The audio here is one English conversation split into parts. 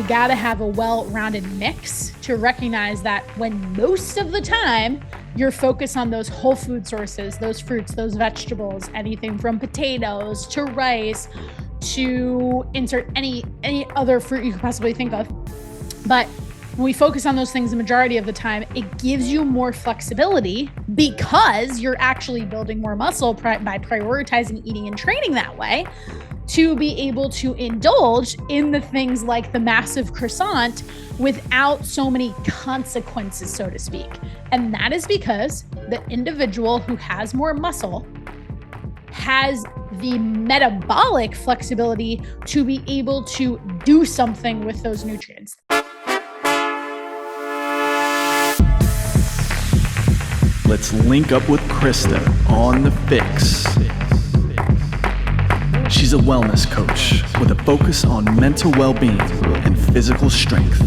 you got to have a well-rounded mix to recognize that when most of the time you're focused on those whole food sources, those fruits, those vegetables, anything from potatoes to rice to insert any other fruit you could possibly think of. But when we focus on those things the majority of the time, it gives you more flexibility because you're actually building more muscle by prioritizing eating and training that way, to be able to indulge in the things like the massive croissant without so many consequences, so to speak. And that is because the individual who has more muscle has the metabolic flexibility to be able to do something with those nutrients. Let's link up with Krysta on the FYX. She's a wellness coach with a focus on mental well-being and physical strength.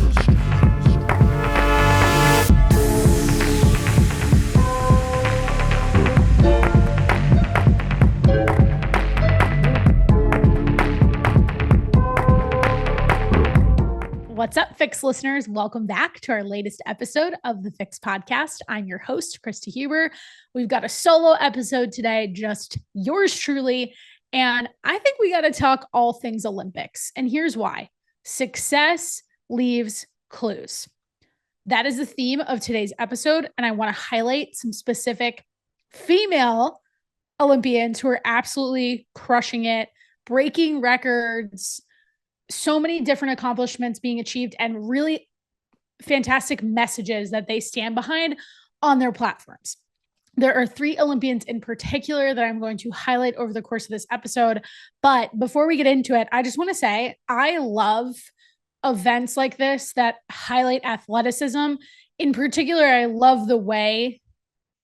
What's up, FYX listeners? Welcome back to our latest episode of the FYX podcast. I'm your host, Krysta Huber. We've got a solo episode today, just yours truly. And I think we got to talk all things Olympics. And here's why. Success leaves clues. That is the theme of today's episode. And I want to highlight some specific female Olympians who are absolutely crushing it, breaking records, so many different accomplishments being achieved, and really fantastic messages that they stand behind on their platforms. There are 3 Olympians in particular that I'm going to highlight over the course of this episode. But before we get into it, I just want to say I love events like this that highlight athleticism. In particular, I love the way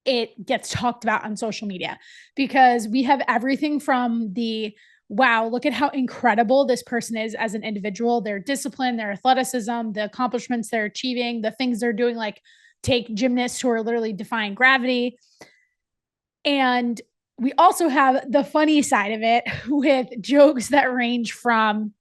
it gets talked about on social media, because we have everything from the wow, look at how incredible this person is as an individual, their discipline, their athleticism, the accomplishments they're achieving, the things they're doing, like take gymnasts who are literally defying gravity. And we also have the funny side of it with jokes that range from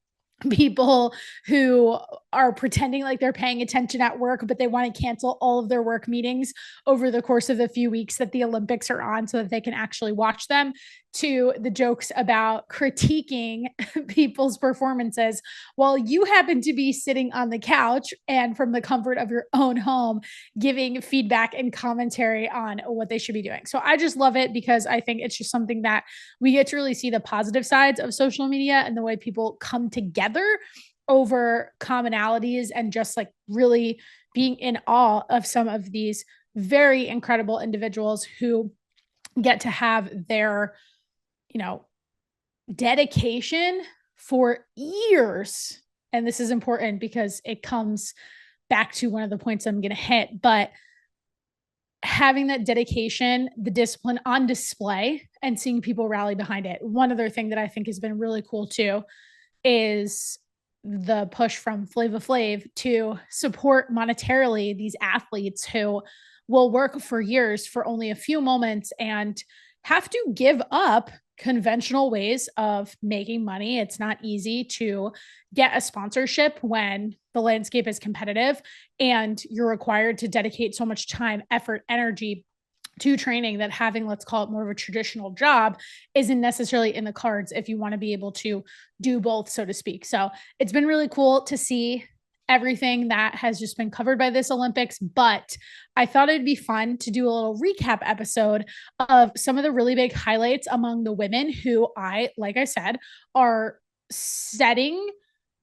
people who are pretending like they're paying attention at work, but they want to cancel all of their work meetings over the course of the few weeks that the Olympics are on so that they can actually watch them, to the jokes about critiquing people's performances while you happen to be sitting on the couch and from the comfort of your own home giving feedback and commentary on what they should be doing. So I just love it, because I think it's just something that we get to really see the positive sides of social media and the way people come together over commonalities and just like really being in awe of some of these very incredible individuals who get to have their, dedication for years. And this is important because it comes back to one of the points I'm going to hit, but having that dedication, the discipline on display, and seeing people rally behind it. One other thing that I think has been really cool too is the push from Flava Flav to support monetarily these athletes who will work for years for only a few moments and have to give up conventional ways of making money. It's not easy to get a sponsorship when the landscape is competitive and you're required to dedicate so much time, effort, energy to training that having, let's call it more of a traditional job, isn't necessarily in the cards if you want to be able to do both, so to speak. So it's been really cool to see everything that has just been covered by this Olympics, but I thought it'd be fun to do a little recap episode of some of the really big highlights among the women who like I said, are setting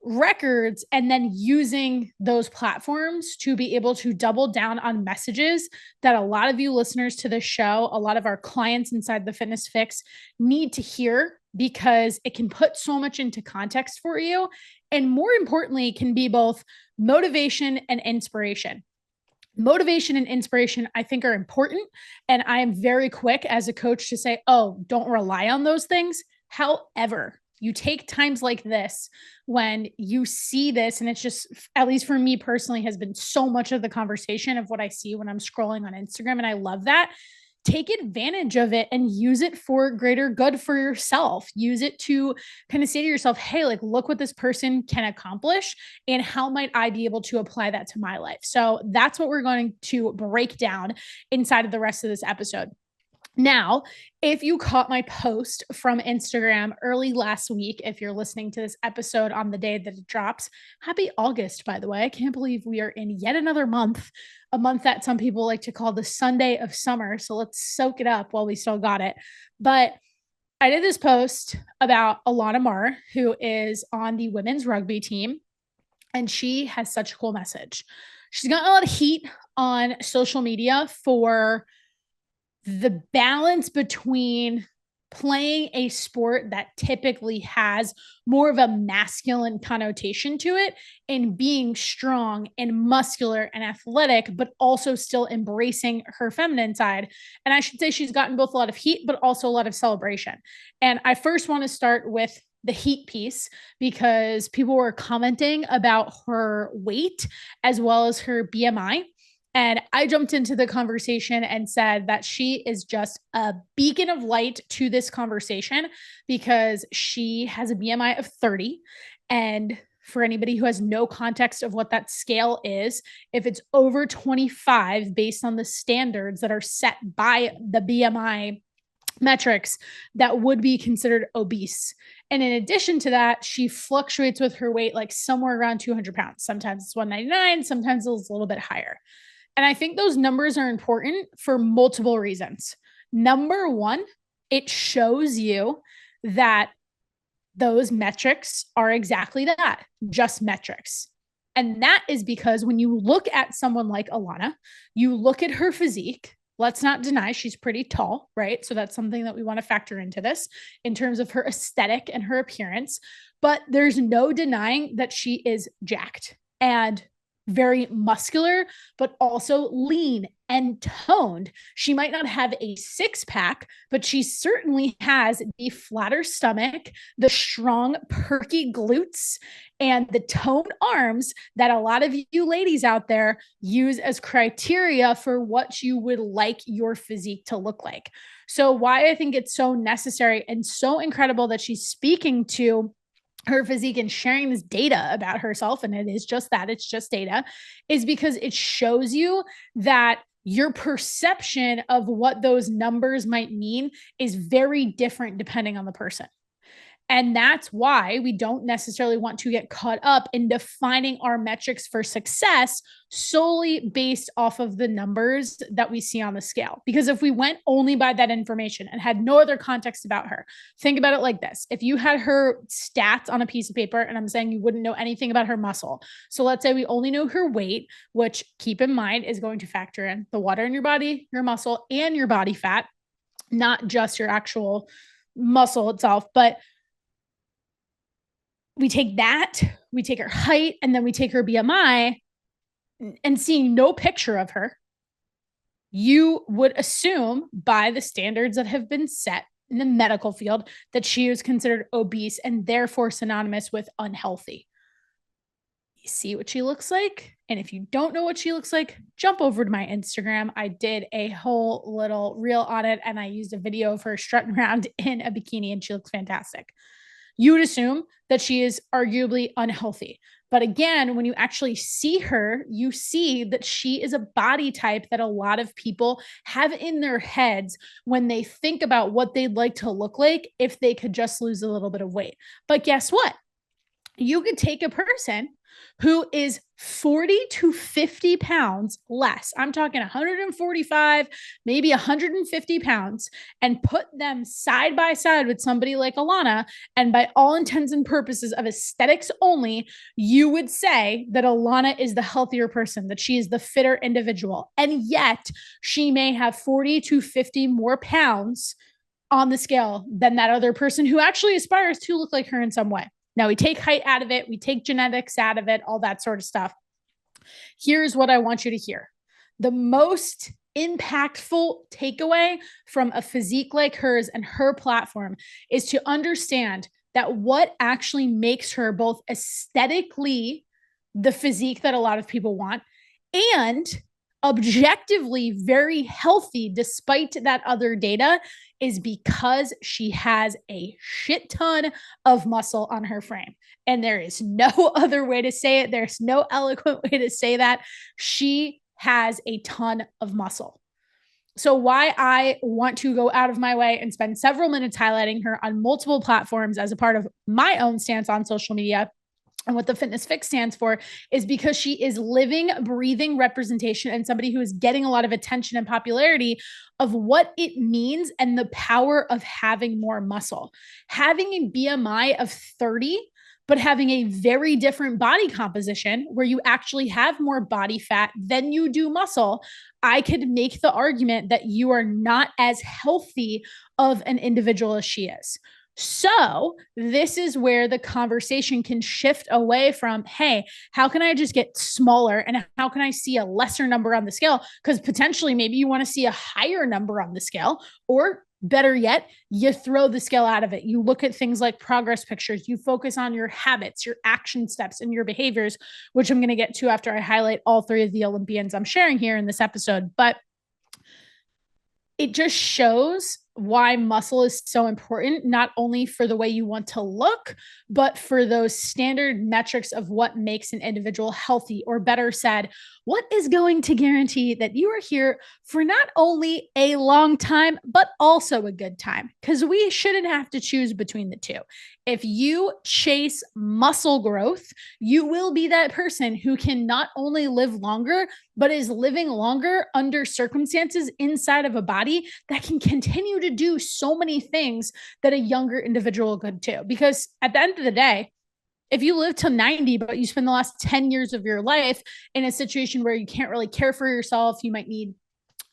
records and then using those platforms to be able to double down on messages that a lot of you listeners to this show, a lot of our clients inside the Fitness Fix need to hear, because it can put so much into context for you. And more importantly, can be both motivation and inspiration. Motivation and inspiration, I think, are important. And I am very quick as a coach to say, oh, don't rely on those things. However, you take times like this when you see this, and it's just, at least for me personally, has been so much of the conversation of what I see when I'm scrolling on Instagram. And I love that. take advantage of it and use it for greater good for yourself. Use it to kind of say to yourself, hey, like, look what this person can accomplish and how might I be able to apply that to my life? So that's what we're going to break down inside of the rest of this episode. Now, if you caught my post from Instagram early last week, if you're listening to this episode on the day that it drops, happy August, by the way. I can't believe we are in yet another month, a month that some people like to call the Sunday of summer. So let's soak it up while we still got it. But I did this post about Ilona Maher, who is on the women's rugby team, and she has such a cool message. She's gotten a lot of heat on social media for the balance between playing a sport that typically has more of a masculine connotation to it and being strong and muscular and athletic, but also still embracing her feminine side. And I should say she's gotten both a lot of heat, but also a lot of celebration. And I first want to start with the heat piece because people were commenting about her weight as well as her BMI. And I jumped into the conversation and said that she is just a beacon of light to this conversation because she has a BMI of 30. And for anybody who has no context of what that scale is, if it's over 25 based on the standards that are set by the BMI metrics, that would be considered obese. And in addition to that, she fluctuates with her weight like somewhere around 200 pounds. Sometimes it's 199, sometimes it's a little bit higher. And I think those numbers are important for multiple reasons. Number one, it shows you that those metrics are exactly that, just metrics. And that is because when you look at someone like Ilona, you look at her physique. Let's not deny she's pretty tall, right? So that's something that we want to factor into this in terms of her aesthetic and her appearance. But there's no denying that she is jacked and very muscular, but also lean and toned. She might not have a six-pack, but she certainly has the flatter stomach, the strong, perky glutes, and the toned arms that a lot of you ladies out there use as criteria for what you would like your physique to look like. So why I think it's so necessary and so incredible that she's speaking to her physique and sharing this data about herself, and it is just that, it's just data, is because it shows you that your perception of what those numbers might mean is very different depending on the person. And that's why we don't necessarily want to get caught up in defining our metrics for success solely based off of the numbers that we see on the scale. Because if we went only by that information and had no other context about her, think about it like this. If you had her stats on a piece of paper, and I'm saying you wouldn't know anything about her muscle. So let's say we only know her weight, which keep in mind is going to factor in the water in your body, your muscle, and your body fat, not just your actual muscle itself, but we take that, we take her height, and then we take her BMI, and seeing no picture of her, you would assume by the standards that have been set in the medical field that she is considered obese and therefore synonymous with unhealthy. You see what she looks like? And if you don't know what she looks like, jump over to my Instagram. I did a whole little reel on it, and I used a video of her strutting around in a bikini, and she looks fantastic. You would assume that she is arguably unhealthy. But again, when you actually see her, you see that she is a body type that a lot of people have in their heads when they think about what they'd like to look like if they could just lose a little bit of weight. But guess what? You could take a person who is 40 to 50 pounds less. I'm talking 145, maybe 150 pounds, and put them side by side with somebody like Ilona. And by all intents and purposes of aesthetics only, you would say that Ilona is the healthier person, that she is the fitter individual. And yet she may have 40 to 50 more pounds on the scale than that other person who actually aspires to look like her in some way. Now, we take height out of it, we take genetics out of it, all that sort of stuff. Here's what I want you to hear. The most impactful takeaway from a physique like hers and her platform is to understand that what actually makes her both aesthetically the physique that a lot of people want, and objectively very healthy despite that other data is because she has a shit ton of muscle on her frame. And there is no other way to say it. There's no eloquent way to say that. She has a ton of muscle. So why I want to go out of my way and spend several minutes highlighting her on multiple platforms as a part of my own stance on social media and what the Fitness Fix stands for is because she is living, breathing representation and somebody who is getting a lot of attention and popularity of what it means and the power of having more muscle. Having a BMI of 30, but having a very different body composition where you actually have more body fat than you do muscle, I could make the argument that you are not as healthy of an individual as she is. So this is where the conversation can shift away from, hey, how can I just get smaller and how can I see a lesser number on the scale? Because potentially maybe you want to see a higher number on the scale, or better yet, you throw the scale out of it. You look at things like progress pictures. You focus on your habits, your action steps, and your behaviors, which I'm going to get to after I highlight all three of the Olympians I'm sharing here in this episode. But it just shows why muscle is so important, not only for the way you want to look, but for those standard metrics of what makes an individual healthy, or better said, what is going to guarantee that you are here for not only a long time, but also a good time? Because we shouldn't have to choose between the two. If you chase muscle growth, you will be that person who can not only live longer, but is living longer under circumstances inside of a body that can continue to do so many things that a younger individual could too. Because at the end of the day, if you live till 90, but you spend the last 10 years of your life in a situation where you can't really care for yourself, you might need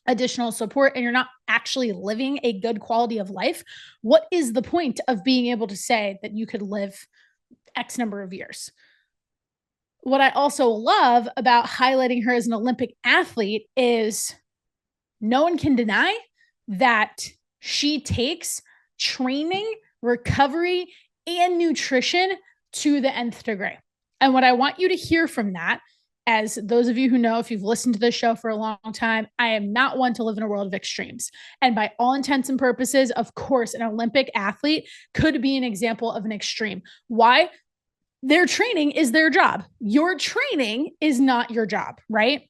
additional support, and you're not actually living a good quality of life, what is the point of being able to say that you could live X number of years? What I also love about highlighting her as an Olympic athlete is no one can deny that she takes training, recovery, and nutrition to the nth degree. And what I want you to hear from that, as those of you who know, if you've listened to this show for a long time, I am not one to live in a world of extremes. And by all intents and purposes, of course, an Olympic athlete could be an example of an extreme. Why? Their training is their job. Your training is not your job, right?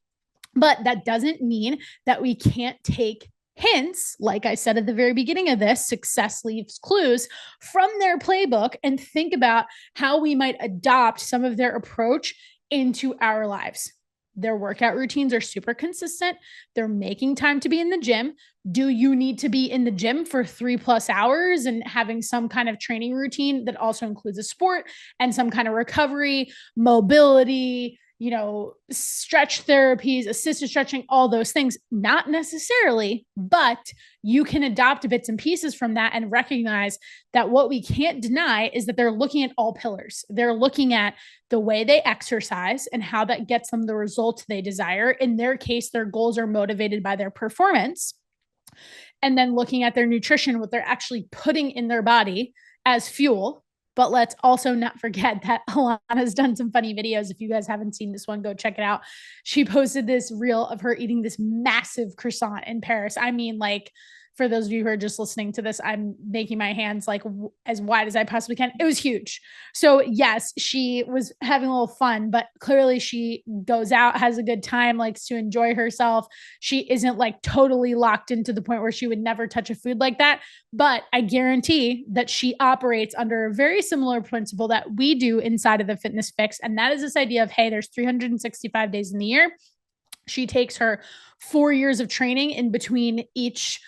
But that doesn't mean that we can't take hints, like I said at the very beginning of this, success leaves clues, from their playbook and think about how we might adopt some of their approach into our lives. Their workout routines are super consistent. They're making time to be in the gym. Do you need to be in the gym for 3+ hours and having some kind of training routine that also includes a sport and some kind of recovery, mobility, stretch therapies, assisted stretching, all those things? Not necessarily, but you can adopt bits and pieces from that and recognize that what we can't deny is that they're looking at all pillars. They're looking at the way they exercise and how that gets them the results they desire. In their case, their goals are motivated by their performance. And then looking at their nutrition, what they're actually putting in their body as fuel. But let's also not forget that Ilana's done some funny videos. If you guys haven't seen this one, go check it out. She posted this reel of her eating this massive croissant in Paris. I mean, like, for those of you who are just listening to this, I'm making my hands like as wide as I possibly can. It was huge. So yes, she was having a little fun, but clearly she goes out, has a good time, likes to enjoy herself. She isn't like totally locked into the point where she would never touch a food like that. But I guarantee that she operates under a very similar principle that we do inside of the Fitness Fix. And that is this idea of, hey, there's 365 days in the year. She takes her 4 years of training in between each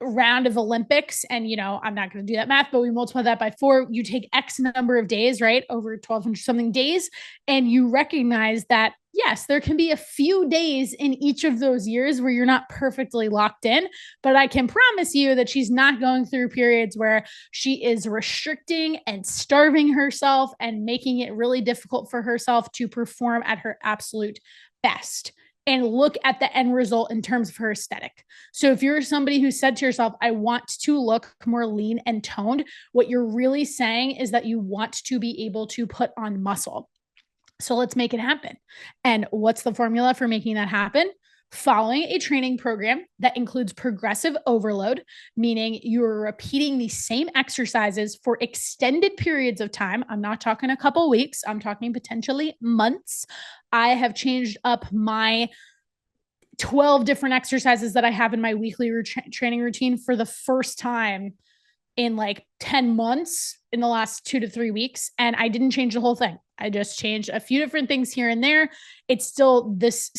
round of Olympics. And, I'm not going to do that math, but we multiply that by 4. You take X number of days, right? Over 1,200 something days. And you recognize that, yes, there can be a few days in each of those years where you're not perfectly locked in, but I can promise you that she's not going through periods where she is restricting and starving herself and making it really difficult for herself to perform at her absolute best. And look at the end result in terms of her aesthetic. So if you're somebody who said to yourself, I want to look more lean and toned, what you're really saying is that you want to be able to put on muscle. So let's make it happen. And what's the formula for making that happen? following a training program that includes progressive overload, meaning you're repeating the same exercises for extended periods of time. I'm not talking a couple weeks, I'm talking potentially months. I have changed up my 12 different exercises that I have in my weekly training routine for the first time in like 10 months in the last 2 to 3 weeks. And I didn't change the whole thing. I just changed a few different things here and there. It's still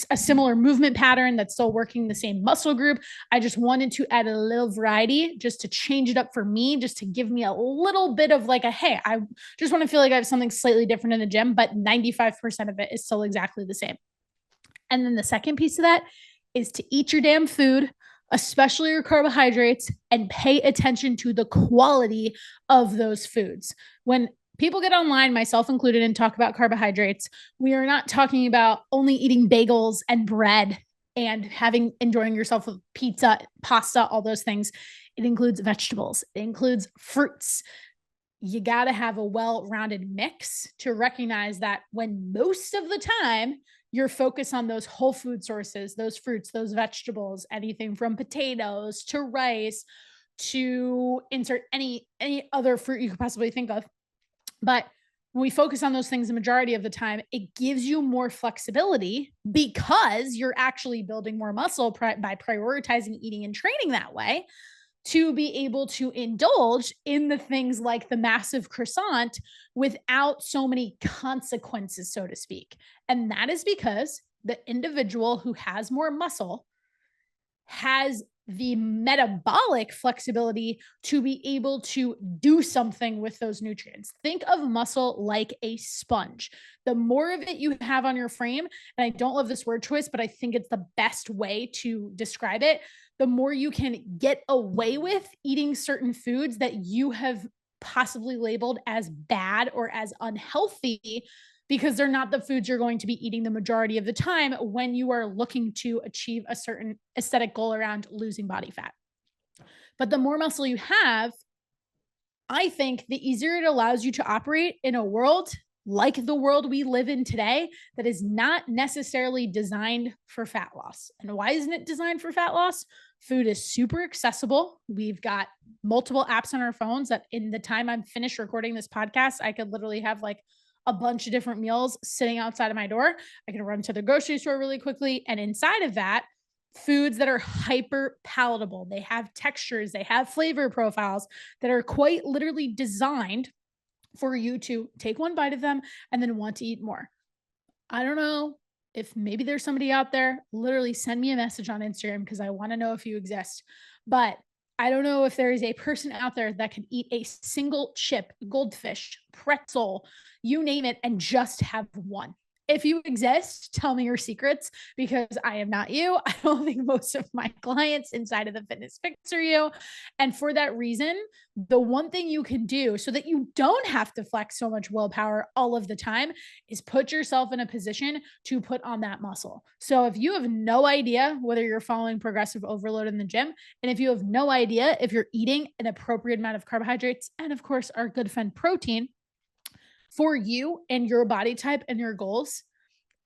a similar movement pattern that's still working the same muscle group. I just wanted to add a little variety just to change it up for me, just to give me a little bit of like hey, I just want to feel like I have something slightly different in the gym, but 95% of it is still exactly the same. And then the second piece of that is to eat your damn food, especially your carbohydrates, and pay attention to the quality of those foods. When people get online, myself included, and talk about carbohydrates, we are not talking about only eating bagels and bread and enjoying yourself with pizza, pasta, all those things. It includes vegetables. It includes fruits. You got to have a well-rounded mix to recognize that when most of the time you're focused on those whole food sources, those fruits, those vegetables, anything from potatoes to rice to insert any other fruit you could possibly think of. But when we focus on those things the majority of the time, it gives you more flexibility because you're actually building more muscle by prioritizing eating and training that way, to be able to indulge in the things like the massive croissant without so many consequences, so to speak. And that is because the individual who has more muscle has the metabolic flexibility to be able to do something with those nutrients. Think of muscle like a sponge. The more of it you have on your frame, and I don't love this word choice, but I think it's the best way to describe it, the more you can get away with eating certain foods that you have possibly labeled as bad or as unhealthy, because they're not the foods you're going to be eating the majority of the time when you are looking to achieve a certain aesthetic goal around losing body fat. But the more muscle you have, I think the easier it allows you to operate in a world like the world we live in today that is not necessarily designed for fat loss. And why isn't it designed for fat loss? Food is super accessible. We've got multiple apps on our phones that in the time I'm finished recording this podcast, I could literally have like a bunch of different meals sitting outside of my door. I can run to the grocery store really quickly. And inside of that, foods that are hyper palatable. They have textures, they have flavor profiles that are quite literally designed for you to take one bite of them and then want to eat more. I don't know if maybe there's somebody out there, literally send me a message on Instagram because I want to know if you exist. But I don't know if there is a person out there that can eat a single chip, goldfish, pretzel, you name it, and just have one. If you exist, tell me your secrets, because I am not you. I don't think most of my clients inside of the Fitness Fix are you. And for that reason, the one thing you can do so that you don't have to flex so much willpower all of the time is put yourself in a position to put on that muscle. So if you have no idea whether you're following progressive overload in the gym, and if you have no idea if you're eating an appropriate amount of carbohydrates, and of course our good friend protein, for you and your body type and your goals,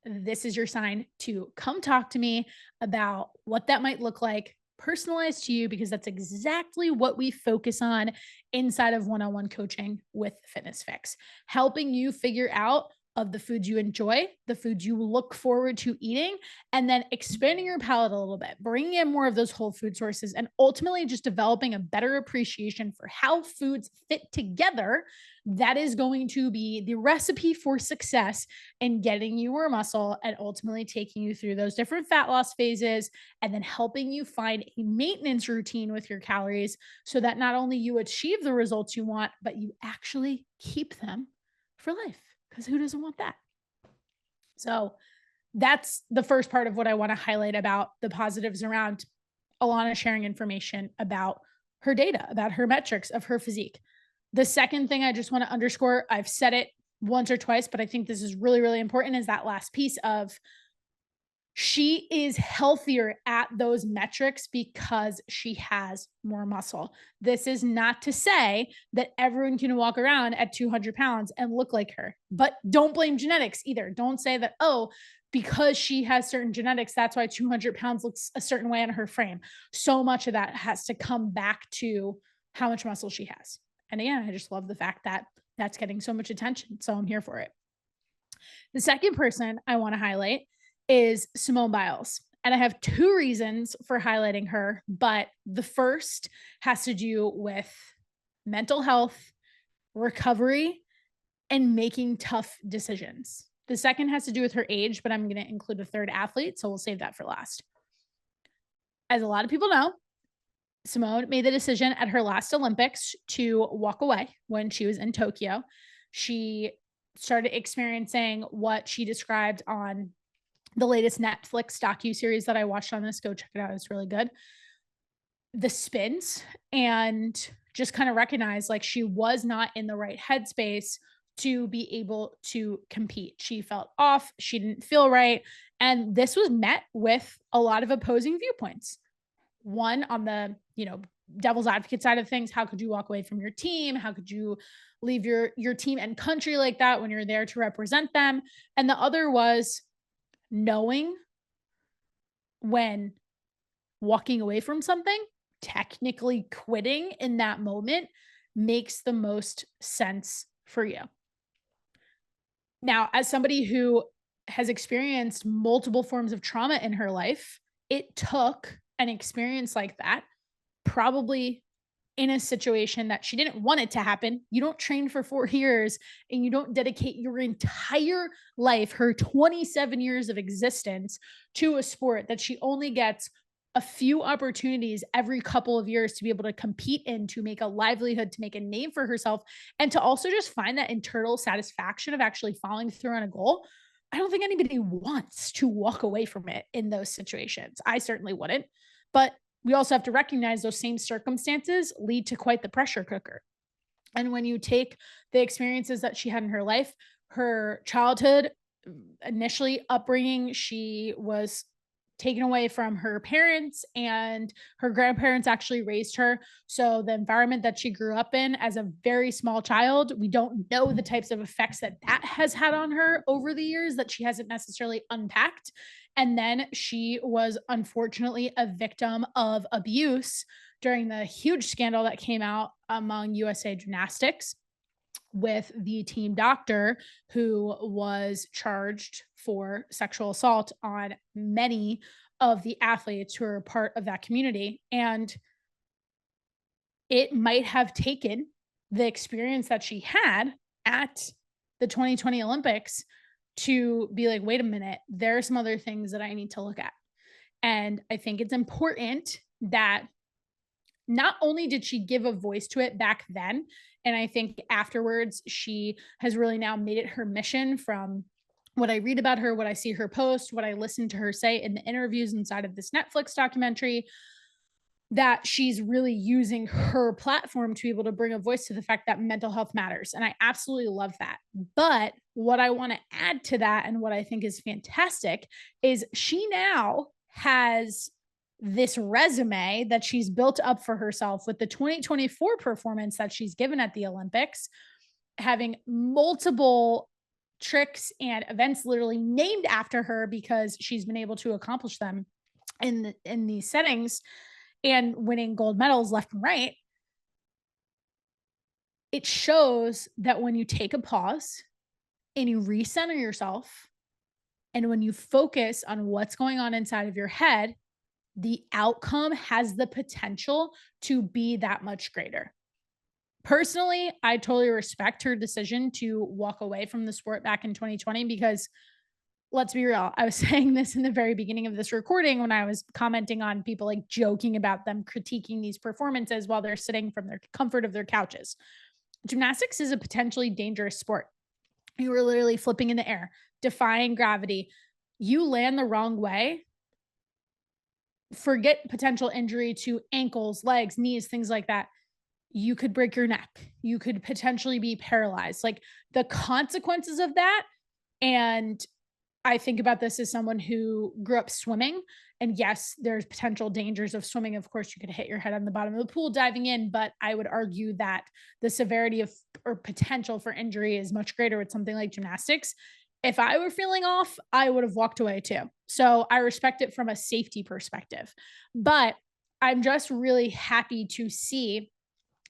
this is your sign to come talk to me about what that might look like, personalized to you, because that's exactly what we focus on inside of one-on-one coaching with Fitness Fix, helping you figure out of the foods you enjoy, the foods you look forward to eating, and then expanding your palate a little bit, bringing in more of those whole food sources, and ultimately just developing a better appreciation for how foods fit together. That is going to be the recipe for success in getting you more muscle and ultimately taking you through those different fat loss phases, and then helping you find a maintenance routine with your calories so that not only you achieve the results you want, but you actually keep them for life. Because who doesn't want that? So that's the first part of what I want to highlight about the positives around Ilona sharing information about her data, about her metrics of her physique. The second thing I just want to underscore, I've said it once or twice, but I think this is really, really important, is that last piece of she is healthier at those metrics because she has more muscle. This is not to say that everyone can walk around at 200 pounds and look like her, but don't blame genetics either. Don't say that, oh, because she has certain genetics, that's why 200 pounds looks a certain way on her frame. So much of that has to come back to how much muscle she has. And again, I just love the fact that that's getting so much attention. So I'm here for it. The second person I want to highlight is Simone Biles. And I have two reasons for highlighting her, but the first has to do with mental health, recovery, and making tough decisions. The second has to do with her age, but I'm going to include a third athlete, so we'll save that for last. As a lot of people know, Simone made the decision at her last Olympics to walk away when she was in Tokyo. She started experiencing what she described on the latest Netflix docuseries that I watched on this. Go check it out. It's really good. The spins, and just kind of recognized like she was not in the right headspace to be able to compete. She felt off. She didn't feel right. And this was met with a lot of opposing viewpoints. One, on the, devil's advocate side of things, how could you walk away from your team? How could you leave your team and country like that when you're there to represent them? And the other was knowing when walking away from something, technically quitting in that moment, makes the most sense for you. Now, as somebody who has experienced multiple forms of trauma in her life, it took an experience like that, probably in a situation that she didn't want it to happen. You don't train for 4 years and you don't dedicate your entire life, her 27 years of existence, to a sport that she only gets a few opportunities every couple of years to be able to compete in, to make a livelihood, to make a name for herself, and to also just find that internal satisfaction of actually following through on a goal. I don't think anybody wants to walk away from it in those situations. I certainly wouldn't. But we also have to recognize those same circumstances lead to quite the pressure cooker. And when you take the experiences that she had in her life, her childhood, initially upbringing, she was taken away from her parents, and her grandparents actually raised her. So the environment that she grew up in as a very small child, we don't know the types of effects that has had on her over the years that she hasn't necessarily unpacked. And then she was unfortunately a victim of abuse during the huge scandal that came out among USA Gymnastics, with the team doctor who was charged for sexual assault on many of the athletes who are part of that community. And it might have taken the experience that she had at the 2020 Olympics to be like, wait a minute, there are some other things that I need to look at. And I think it's important that not only did she give a voice to it back then, and I think afterwards she has really now made it her mission, from what I read about her, what I see her post, what I listen to her say in the interviews inside of this Netflix documentary, that she's really using her platform to be able to bring a voice to the fact that mental health matters. And I absolutely love that. But what I want to add to that, and what I think is fantastic, is she now has this resume that she's built up for herself with the 2024 performance that she's given at the Olympics, having multiple tricks and events literally named after her because she's been able to accomplish them in these settings, and winning gold medals left and right. It shows that when you take a pause and you recenter yourself, and when you focus on what's going on inside of your head, the outcome has the potential to be that much greater. Personally, I totally respect her decision to walk away from the sport back in 2020, because let's be real, I was saying this in the very beginning of this recording when I was commenting on people like joking about them critiquing these performances while they're sitting from their comfort of their couches. Gymnastics is a potentially dangerous sport. You are literally flipping in the air, defying gravity. You land the wrong way, forget potential injury to ankles, legs, knees, things like that. You could break your neck. You could potentially be paralyzed. Like, the consequences of that. And I think about this as someone who grew up swimming, and yes, there's potential dangers of swimming. Of course, you could hit your head on the bottom of the pool diving in, but I would argue that the severity of or potential for injury is much greater with something like gymnastics. if I were feeling off, I would have walked away too. So I respect it from a safety perspective. But I'm just really happy to see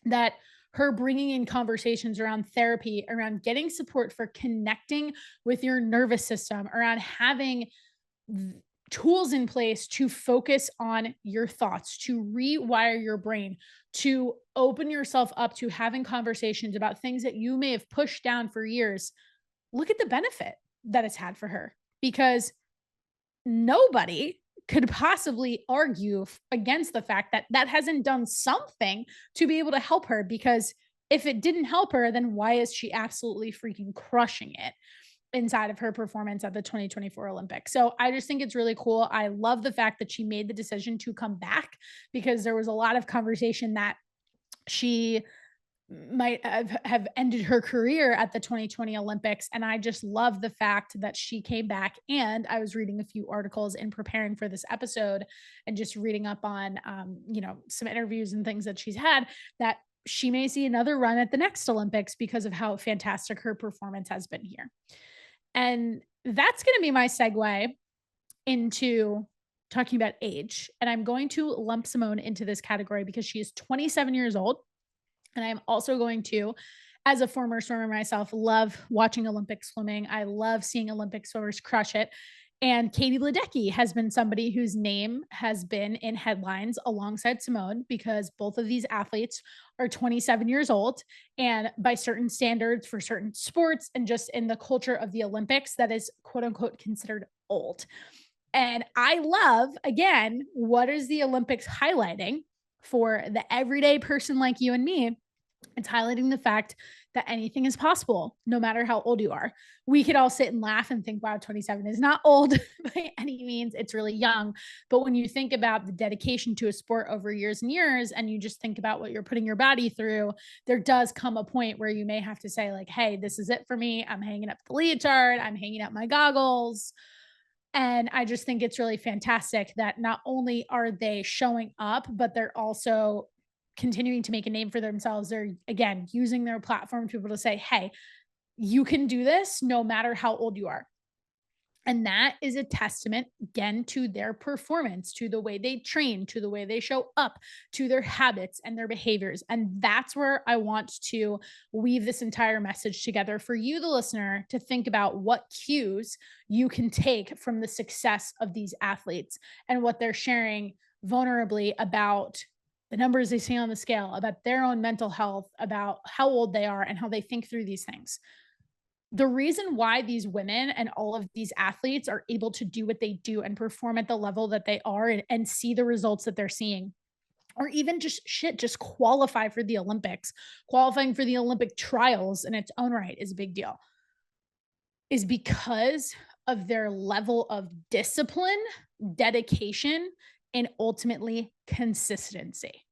that her bringing in conversations around therapy, around getting support for connecting with your nervous system, around having tools in place to focus on your thoughts, to rewire your brain, to open yourself up to having conversations about things that you may have pushed down for years. Look at the benefit that it's had for her, because nobody could possibly argue against the fact that that hasn't done something to be able to help her. Because if it didn't help her, then why is she absolutely freaking crushing it inside of her performance at the 2024 Olympics? So I just think it's really cool. I love the fact that she made the decision to come back, because there was a lot of conversation that she might have ended her career at the 2020 Olympics. And I just love the fact that she came back. And I was reading a few articles in preparing for this episode and just reading up on, some interviews and things that she's had, that she may see another run at the next Olympics because of how fantastic her performance has been here. And that's going to be my segue into talking about age. And I'm going to lump Simone into this category because she is 27 years old. And I'm also going to, as a former swimmer myself, love watching Olympic swimming. I love seeing Olympic swimmers crush it. And Katie Ledecky has been somebody whose name has been in headlines alongside Simone, because both of these athletes are 27 years old. And by certain standards for certain sports and just in the culture of the Olympics, that is quote unquote considered old. And I love, again, what is the Olympics highlighting for the everyday person like you and me? It's highlighting the fact that anything is possible, no matter how old you are. We could all sit and laugh and think, wow, 27 is not old by any means. It's really young. But when you think about the dedication to a sport over years and years, and you just think about what you're putting your body through, there does come a point where you may have to say, like, hey, this is it for me. I'm hanging up the leotard. I'm hanging up my goggles. And I just think it's really fantastic that not only are they showing up, but they're also continuing to make a name for themselves. They're, again, using their platform to be able to say, hey, you can do this no matter how old you are. And that is a testament, again, to their performance, to the way they train, to the way they show up, to their habits and their behaviors. And that's where I want to weave this entire message together for you, the listener, to think about what cues you can take from the success of these athletes and what they're sharing vulnerably about the numbers they see on the scale, about their own mental health, about how old they are and how they think through these things. The reason why these women and all of these athletes are able to do what they do and perform at the level that they are, and see the results that they're seeing, or even just qualify for the Olympics, qualifying for the Olympic trials in its own right is a big deal, is because of their level of discipline, dedication, and ultimately consistency.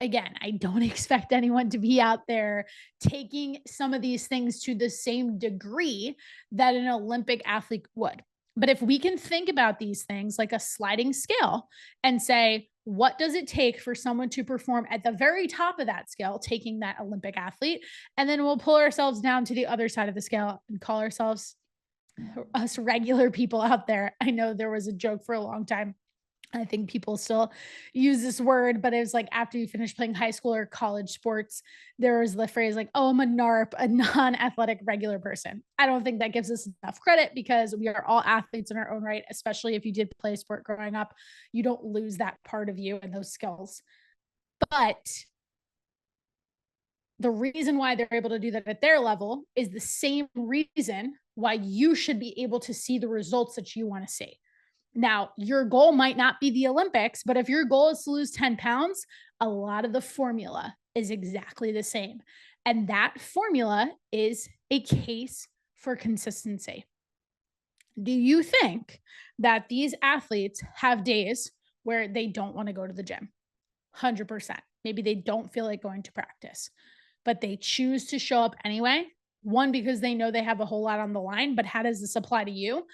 Again, I don't expect anyone to be out there taking some of these things to the same degree that an Olympic athlete would. But if we can think about these things like a sliding scale and say, what does it take for someone to perform at the very top of that scale, taking that Olympic athlete, and then we'll pull ourselves down to the other side of the scale and call ourselves us regular people out there. I know there was a joke for a long time. I think people still use this word, but it was like after you finish playing high school or college sports, there was the phrase like, oh, I'm a NARP, a non-athletic regular person. I don't think that gives us enough credit, because we are all athletes in our own right, especially if you did play sport growing up. You don't lose that part of you and those skills. But the reason why they're able to do that at their level is the same reason why you should be able to see the results that you want to see. Now, your goal might not be the Olympics, but if your goal is to lose 10 pounds, a lot of the formula is exactly the same. And that formula is a case for consistency. Do you think that these athletes have days where they don't want to go to the gym? 100%. Maybe they don't feel like going to practice, but they choose to show up anyway. One, because they know they have a whole lot on the line, but how does this apply to you?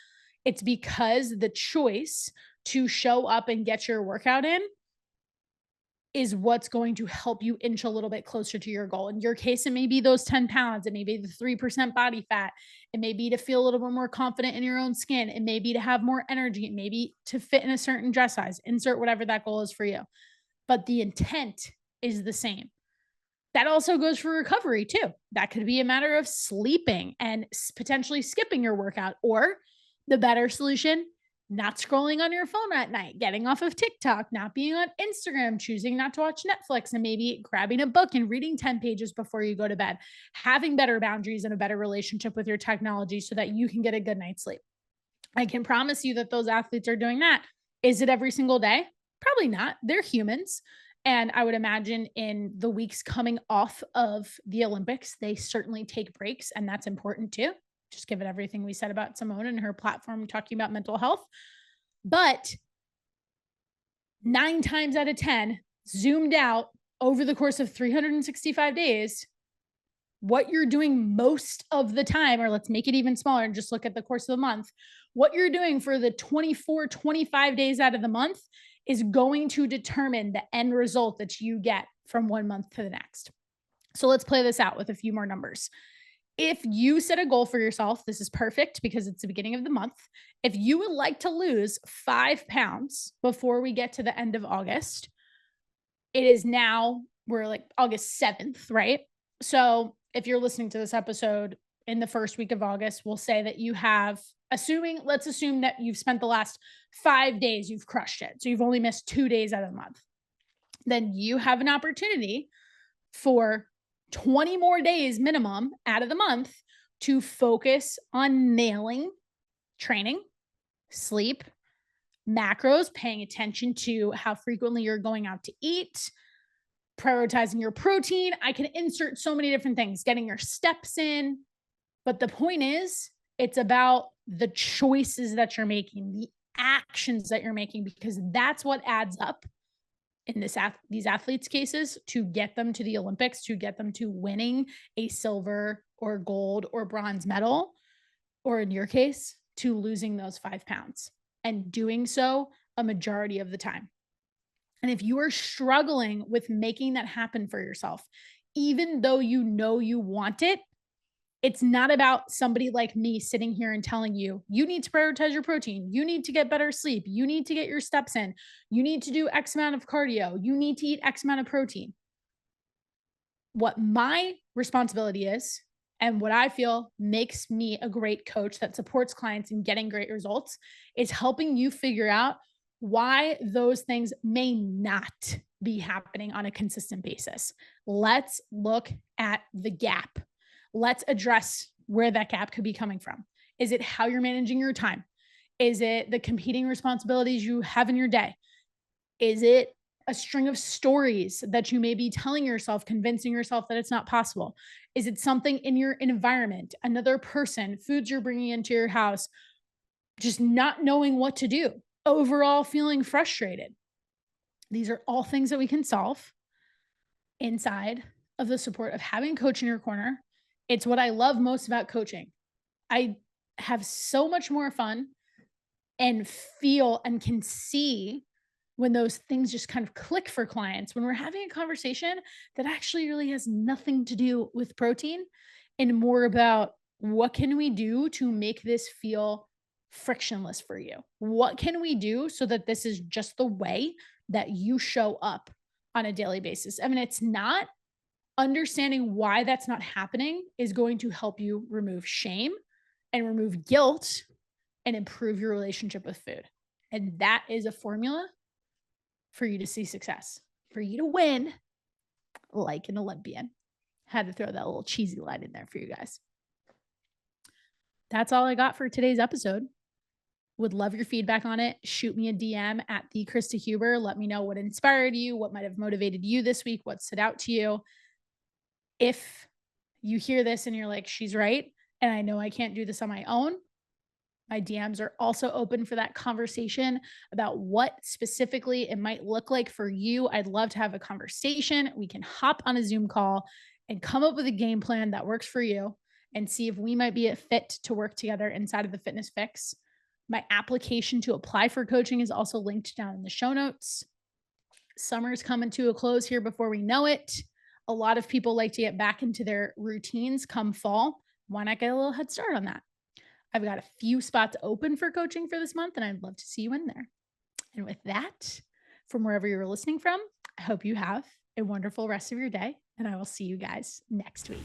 It's because the choice to show up and get your workout in is what's going to help you inch a little bit closer to your goal. In your case, it may be those 10 pounds. It may be the 3% body fat. It may be to feel a little bit more confident in your own skin. It may be to have more energy. It may be to fit in a certain dress size. Insert whatever that goal is for you. But the intent is the same. That also goes for recovery too. That could be a matter of sleeping and potentially skipping your workout, or the better solution, not scrolling on your phone at night, getting off of TikTok, not being on Instagram, choosing not to watch Netflix, and maybe grabbing a book and reading 10 pages before you go to bed, having better boundaries and a better relationship with your technology so that you can get a good night's sleep. I can promise you that those athletes are doing that. Is it every single day? Probably not. They're humans. And I would imagine in the weeks coming off of the Olympics, they certainly take breaks, and that's important too. Just given everything we said about Simone and her platform talking about mental health. But 9 times out of 10, zoomed out over the course of 365 days, what you're doing most of the time, or let's make it even smaller and just look at the course of the month, what you're doing for the 24, 25 days out of the month is going to determine the end result that you get from one month to the next. So let's play this out with a few more numbers. If you set a goal for yourself, this is perfect because it's the beginning of the month. If you would like to lose 5 pounds before we get to the end of August, it is now, we're like August 7th, right? So if you're listening to this episode in the first week of August, we'll say that you have, let's assume that you've spent the last 5 days, you've crushed it. So you've only missed 2 days out of the month. Then you have an opportunity for 20 more days minimum out of the month to focus on nailing training, sleep, macros, paying attention to how frequently you're going out to eat, prioritizing your protein. I can insert so many different things, getting your steps in. But the point is, it's about the choices that you're making, the actions that you're making, because that's what adds up in these athletes' cases to get them to the Olympics, to get them to winning a silver or gold or bronze medal, or in your case, to losing those 5 pounds and doing so a majority of the time. And if you are struggling with making that happen for yourself, even though you know you want it, it's not about somebody like me sitting here and telling you, you need to prioritize your protein. You need to get better sleep. You need to get your steps in. You need to do X amount of cardio. You need to eat X amount of protein. What my responsibility is, and what I feel makes me a great coach that supports clients in getting great results, is helping you figure out why those things may not be happening on a consistent basis. Let's look at the gap. Let's address where that gap could be coming from. Is it how you're managing your time? Is it the competing responsibilities you have in your day? Is it a string of stories that you may be telling yourself, convincing yourself that it's not possible? Is it something in your environment, another person, foods you're bringing into your house, just not knowing what to do, overall feeling frustrated? These are all things that we can solve inside of the support of having a coach in your corner. It's what I love most about coaching. I have so much more fun and feel and can see when those things just kind of click for clients, when we're having a conversation that actually really has nothing to do with protein and more about what can we do to make this feel frictionless for you? What can we do so that this is just the way that you show up on a daily basis? I mean, it's not. Understanding why that's not happening is going to help you remove shame and remove guilt and improve your relationship with food. And that is a formula for you to see success, for you to win like an Olympian. Had to throw that little cheesy line in there for you guys. That's all I got for today's episode. Would love your feedback on it. Shoot me a DM at the Krysta Huber. Let me know what inspired you, what might have motivated you this week, what stood out to you. If you hear this and you're like, she's right, and I know I can't do this on my own, my DMs are also open for that conversation about what specifically it might look like for you. I'd love to have a conversation. We can hop on a Zoom call and come up with a game plan that works for you and see if we might be a fit to work together inside of the Fitness Fix. My application to apply for coaching is also linked down in the show notes. Summer's coming to a close here before we know it. A lot of people like to get back into their routines come fall. Why not get a little head start on that? I've got a few spots open for coaching for this month, and I'd love to see you in there. And with that, from wherever you're listening from, I hope you have a wonderful rest of your day, and I will see you guys next week.